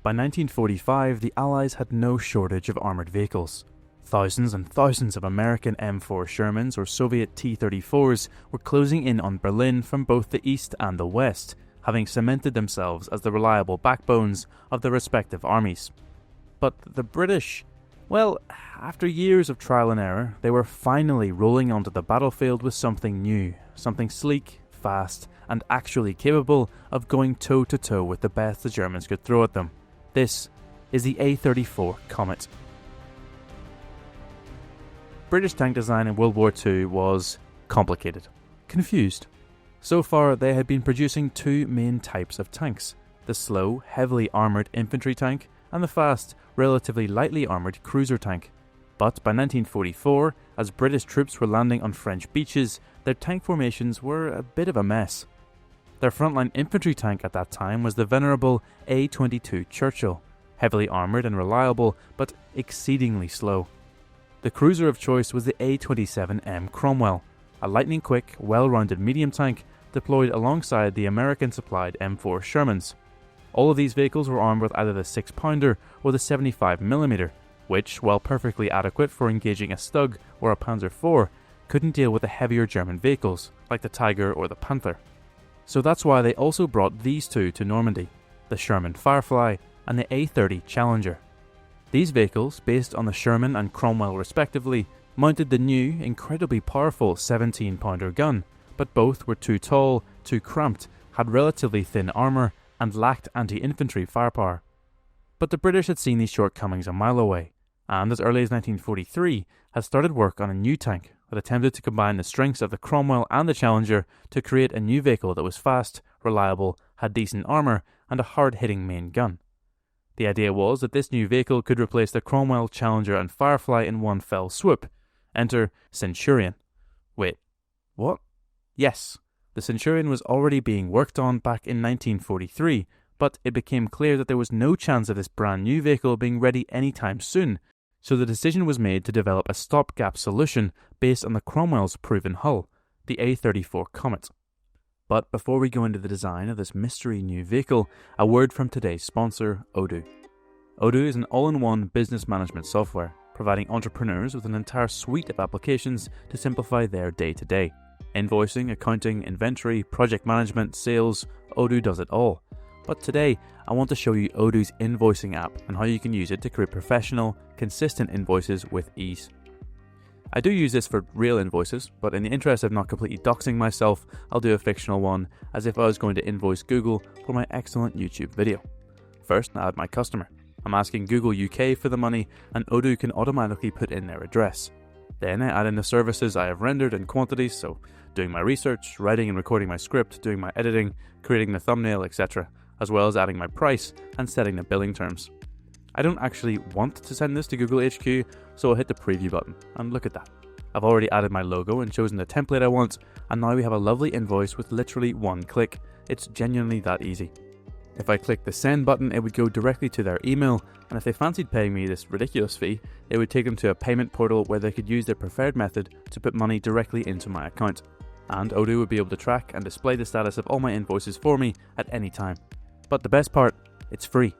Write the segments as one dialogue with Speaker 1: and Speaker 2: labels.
Speaker 1: By 1945, the Allies had no shortage of armoured vehicles. Thousands and thousands of American M4 Shermans or Soviet T-34s were closing in on Berlin from both the east and the west, having cemented themselves as the reliable backbones of their respective armies. But the British, well, after years of trial and error, they were finally rolling onto the battlefield with something new, something sleek, fast, and actually capable of going toe-to-toe with the best the Germans could throw at them. This is the A34 Comet. British tank design in World War II was complicated, confused. So far, they had been producing two main types of tanks: the slow, heavily armoured infantry tank and the fast, relatively lightly armoured cruiser tank. But by 1944, as British troops were landing on French beaches, their tank formations were a bit of a mess. Their frontline infantry tank at that time was the venerable A22 Churchill, heavily armoured and reliable, but exceedingly slow. The cruiser of choice was the A27M Cromwell, a lightning-quick, well-rounded medium tank deployed alongside the American-supplied M4 Shermans. All of these vehicles were armed with either the 6-pounder or the 75mm, which, while perfectly adequate for engaging a Stug or a Panzer IV, couldn't deal with the heavier German vehicles, like the Tiger or the Panther. So that's why they also brought these two to Normandy, the Sherman Firefly and the A30 Challenger. These vehicles, based on the Sherman and Cromwell respectively, mounted the new, incredibly powerful 17-pounder gun, but both were too tall, too cramped, had relatively thin armour, and lacked anti-infantry firepower. But the British had seen these shortcomings a mile away, and as early as 1943 had started work on a new tank that attempted to combine the strengths of the Cromwell and the Challenger to create a new vehicle that was fast, reliable, had decent armour, and a hard-hitting main gun. The idea was that this new vehicle could replace the Cromwell, Challenger and Firefly in one fell swoop. Enter Centurion. Wait, what? Yes, the Centurion was already being worked on back in 1943, but it became clear that there was no chance of this brand new vehicle being ready anytime soon, so the decision was made to develop a stopgap solution based on the Cromwell's proven hull, the A34 Comet. But before we go into the design of this mystery new vehicle, a word from today's sponsor, Odoo. Odoo is an all-in-one business management software, providing entrepreneurs with an entire suite of applications to simplify their day-to-day. Invoicing, accounting, inventory, project management, sales, Odoo does it all. But today, I want to show you Odoo's invoicing app and how you can use it to create professional, consistent invoices with ease. I do use this for real invoices, but in the interest of not completely doxing myself, I'll do a fictional one as if I was going to invoice Google for my excellent YouTube video. First, I add my customer. I'm asking Google UK for the money, and Odoo can automatically put in their address. Then I add in the services I have rendered and quantities, so doing my research, writing and recording my script, doing my editing, creating the thumbnail, etc., as well as adding my price and setting the billing terms. I don't actually want to send this to Google HQ, so I'll hit the preview button, and look at that. I've already added my logo and chosen the template I want, and now we have a lovely invoice with literally one click. It's genuinely that easy. If I click the send button, it would go directly to their email, and if they fancied paying me this ridiculous fee, it would take them to a payment portal where they could use their preferred method to put money directly into my account. And Odoo would be able to track and display the status of all my invoices for me at any time. But the best part, it's free.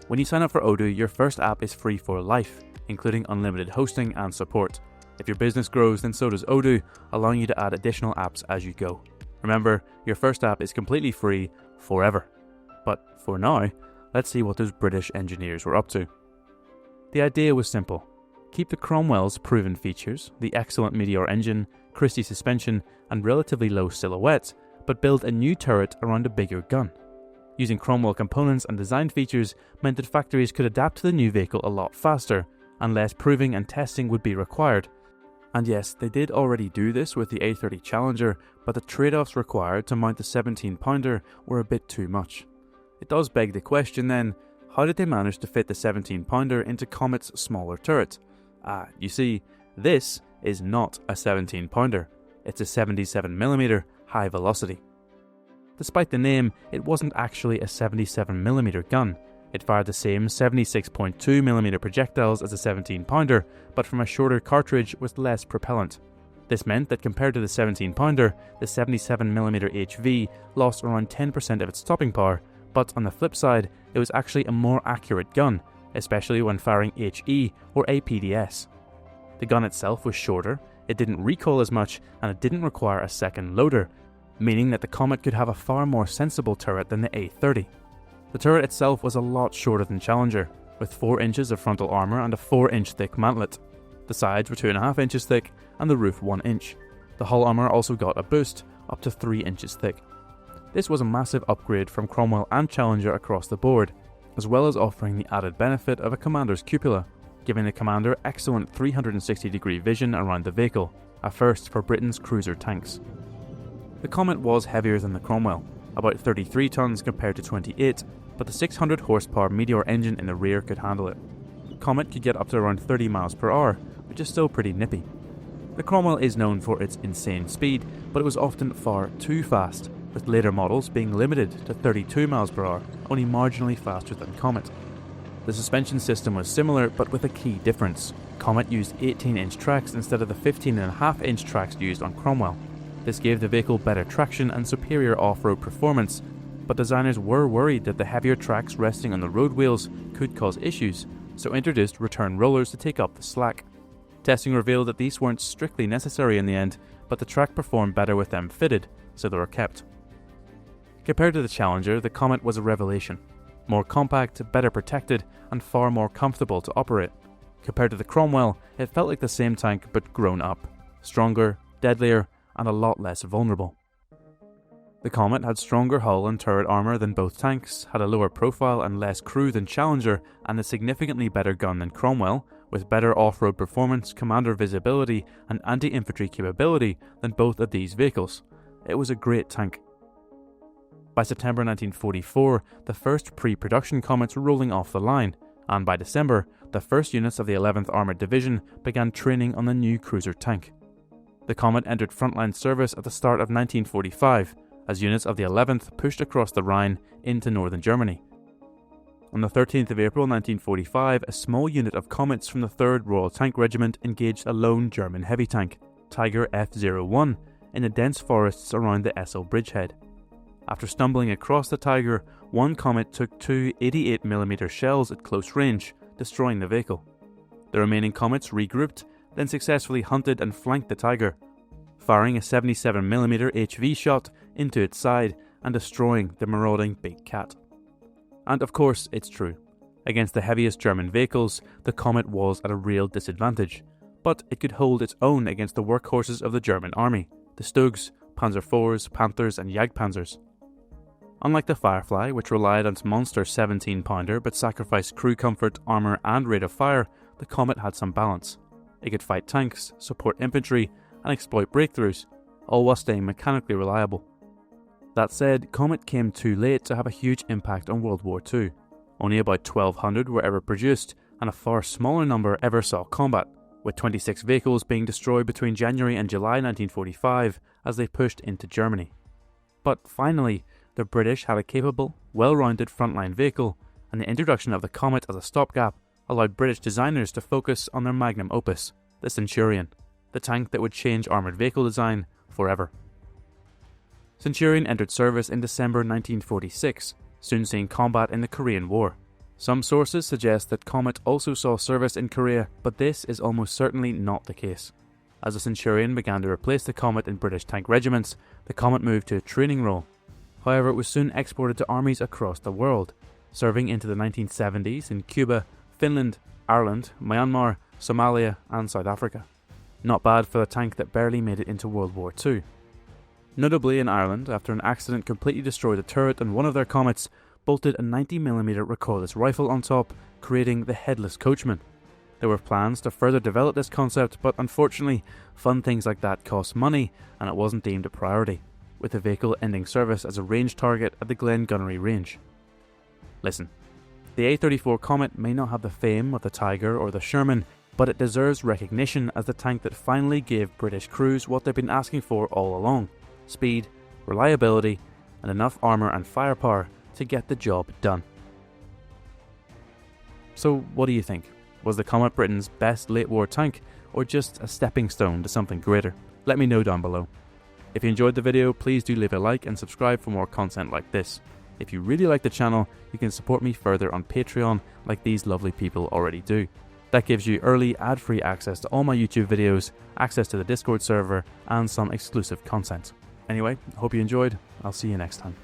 Speaker 1: When you sign up for Odoo, your first app is free for life, including unlimited hosting and support. If your business grows, then so does Odoo, allowing you to add additional apps as you go. Remember, your first app is completely free forever. But for now, let's see what those British engineers were up to. The idea was simple. Keep the Cromwell's proven features, the excellent Meteor engine, Christie suspension, and relatively low silhouette, but build a new turret around a bigger gun. Using Cromwell components and design features meant that factories could adapt to the new vehicle a lot faster, and less proving and testing would be required. And yes, they did already do this with the A30 Challenger, but the trade-offs required to mount the 17-pounder were a bit too much. It does beg the question then, how did they manage to fit the 17-pounder into Comet's smaller turret? You see, this is not a 17-pounder. It's a 77mm high velocity. Despite the name, it wasn't actually a 77mm gun. It fired the same 76.2mm projectiles as a 17-pounder, but from a shorter cartridge with less propellant. This meant that compared to the 17-pounder, the 77mm HV lost around 10% of its stopping power, But on the flip side, it was actually a more accurate gun, especially when firing HE or APDS. The gun itself was shorter, it didn't recoil as much, and it didn't require a second loader, meaning that the Comet could have a far more sensible turret than the A30. The turret itself was a lot shorter than Challenger, with 4 inches of frontal armour and a 4-inch thick mantlet. The sides were 2.5 inches thick and the roof 1 inch. The hull armour also got a boost, up to 3 inches thick. This was a massive upgrade from Cromwell and Challenger across the board, as well as offering the added benefit of a commander's cupola, giving the commander excellent 360-degree vision around the vehicle, a first for Britain's cruiser tanks. The Comet was heavier than the Cromwell, about 33 tons compared to 28, but the 600 horsepower Meteor engine in the rear could handle it. Comet could get up to around 30 miles per hour, which is still pretty nippy. The Cromwell is known for its insane speed, but it was often far too fast, with later models being limited to 32 miles per hour, only marginally faster than Comet. The suspension system was similar, but with a key difference. Comet used 18-inch tracks instead of the 15.5-inch tracks used on Cromwell. This gave the vehicle better traction and superior off-road performance, but designers were worried that the heavier tracks resting on the road wheels could cause issues, so introduced return rollers to take up the slack. Testing revealed that these weren't strictly necessary in the end, but the track performed better with them fitted, so they were kept. Compared to the Challenger, the Comet was a revelation. More compact, better protected, and far more comfortable to operate. Compared to the Cromwell, it felt like the same tank but grown up, stronger, deadlier, and a lot less vulnerable. The Comet had stronger hull and turret armour than both tanks, had a lower profile and less crew than Challenger, and a significantly better gun than Cromwell, with better off-road performance, commander visibility, and anti-infantry capability than both of these vehicles. It was a great tank. By September 1944, the first pre-production Comets were rolling off the line, and by December, the first units of the 11th Armoured Division began training on the new cruiser tank. The Comet entered frontline service at the start of 1945, as units of the 11th pushed across the Rhine into northern Germany. On the 13th of April 1945, a small unit of Comets from the 3rd Royal Tank Regiment engaged a lone German heavy tank, Tiger F-01, in the dense forests around the Essel bridgehead. After stumbling across the Tiger, one Comet took 2 88mm shells at close range, destroying the vehicle. The remaining Comets regrouped, then successfully hunted and flanked the Tiger, firing a 77mm HV shot into its side and destroying the marauding big cat. And of course, it's true. Against the heaviest German vehicles, the Comet was at a real disadvantage, but it could hold its own against the workhorses of the German army, the Stugs, Panzer IVs, Panthers and Jagdpanzers. Unlike the Firefly, which relied on its monster 17-pounder but sacrificed crew comfort, armour and rate of fire, the Comet had some balance. It could fight tanks, support infantry, and exploit breakthroughs, all while staying mechanically reliable. That said, Comet came too late to have a huge impact on World War II. Only about 1,200 were ever produced, and a far smaller number ever saw combat, with 26 vehicles being destroyed between January and July 1945 as they pushed into Germany. But finally, the British had a capable, well-rounded frontline vehicle, and the introduction of the Comet as a stopgap allowed British designers to focus on their magnum opus, the Centurion, the tank that would change armoured vehicle design forever. Centurion entered service in December 1946, soon seeing combat in the Korean War. Some sources suggest that Comet also saw service in Korea, but this is almost certainly not the case. As the Centurion began to replace the Comet in British tank regiments, the Comet moved to a training role. However, it was soon exported to armies across the world, serving into the 1970s in Cuba, Finland, Ireland, Myanmar, Somalia and South Africa. Not bad for a tank that barely made it into World War II. Notably in Ireland, after an accident completely destroyed a turret on one of their Comets, bolted a 90mm recoilless rifle on top, creating the Headless Coachman. There were plans to further develop this concept, but unfortunately, fun things like that cost money and it wasn't deemed a priority, with the vehicle ending service as a range target at the Glen Gunnery Range. Listen, the A34 Comet may not have the fame of the Tiger or the Sherman, but it deserves recognition as the tank that finally gave British crews what they've been asking for all along: speed, reliability, and enough armour and firepower to get the job done. So what do you think? Was the Comet Britain's best late war tank, or just a stepping stone to something greater? Let me know down below. If you enjoyed the video, please do leave a like and subscribe for more content like this. If you really like the channel, you can support me further on Patreon like these lovely people already do. That gives you early ad-free access to all my YouTube videos, access to the Discord server, and some exclusive content. Anyway, hope you enjoyed. I'll see you next time.